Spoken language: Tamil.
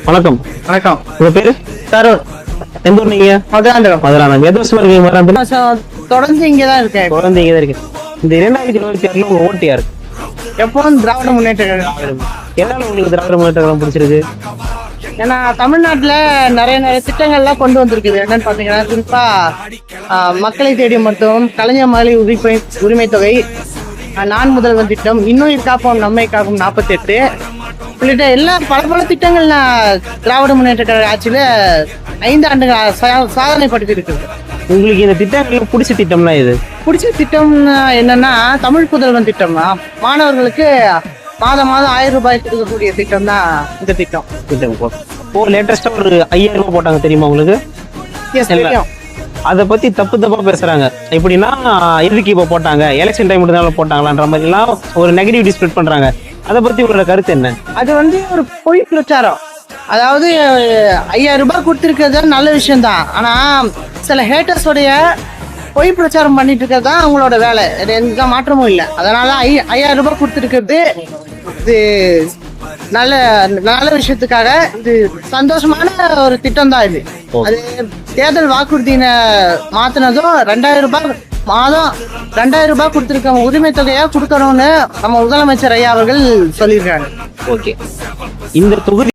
வணக்கம். வணக்கம். உங்க பேரு? தருண். எந்த ஊர் நீங்க? மதுராந்தகம். மதுராந்தகம். எது வருஷமா இருக்கீங்க மதுராந்தகம்? தொடர்ந்து இங்கதான் இருக்கேன். தொடர்ந்து இங்க தான் இருக்கு. இந்த 2026 உங்க ஓட்டு யாருக்கு? எப்பவும் திராவிட முன்னேற்ற கழகம். எதனால உங்களுக்கு திராவிட முன்னேற்ற கழகம் பிடிச்சிருக்கு? ஏன்னா தமிழ்நாட்டுல நிறைய திட்டங்கள்லாம் கொண்டு வந்திருக்குது. என்னன்னு பாத்தீங்கன்னா குறிப்பா மக்களை தேடிய மருத்துவம், கலைஞர் மகளிர் உரிமை தொகை, நான் முதல்வன் திட்டம், இன்னுயிர் காப்போம் நம்மை காக்கும் 48 உள்ளிட்ட எல்லா பல திட்டங்கள் திராவிட முன்னேற்ற கழக ஆட்சியில 5 ஆண்டுகள் சாதனை படுத்தி இருக்குது. உங்களுக்கு இந்த திட்டங்கள் பிடிச்ச திட்டம்லாம் இது? பிடிச்ச திட்டம் என்னன்னா தமிழ் புதல்வன் திட்டம். மாணவர்களுக்கு மாதம் 1000 ரூபாய் கொடுக்கக்கூடிய திட்டம் தான் இந்த திட்டம். இப்போ லேட்டஸ்டா ஒரு 5000 ரூபாய் போட்டாங்க, தெரியுமா உங்களுக்கு? தெரியும். அதை பத்தி தப்பா பேசுறாங்க. எப்படின்னா எதுக்கு இப்ப போட்டாங்க, எலெக்ஷன் டைம் போட்டாங்களான்ற மாதிரி எல்லாம் ஒரு நெகட்டிவ் ஸ்ப்ரெட் பண்றாங்க. அதை பத்தி உங்களோட கருத்து என்ன? அது ஒரு பொய் பிரச்சாரம். அதாவது 5000 ரூபாய் கொடுத்திருக்கிறது நல்ல விஷயம் தான். ஆனா சில ஹேட்டர்ஸோடைய பொய் பிரச்சாரம் பண்ணிட்டு இருக்கிறது தான் அவங்களோட வேலை. எந்த மாற்றமும் இல்லை. அதனால 5000 ரூபாய் கொடுத்திருக்கிறது இது நல்ல விஷயத்துக்காக இது சந்தோஷமான ஒரு திட்டம் தான். இது அது தேர்தல் வாக்குறுதியின மாத்தினதும் 2000 ரூபாய் மாதம் 2000 ரூபாய் கொடுத்திருக்க உரிமை தொகையா கொடுக்கணும்னு நம்ம முதலமைச்சர் ஐயா அவர்கள் சொல்லியிருக்காங்க. ஓகே. இந்த தொகுதி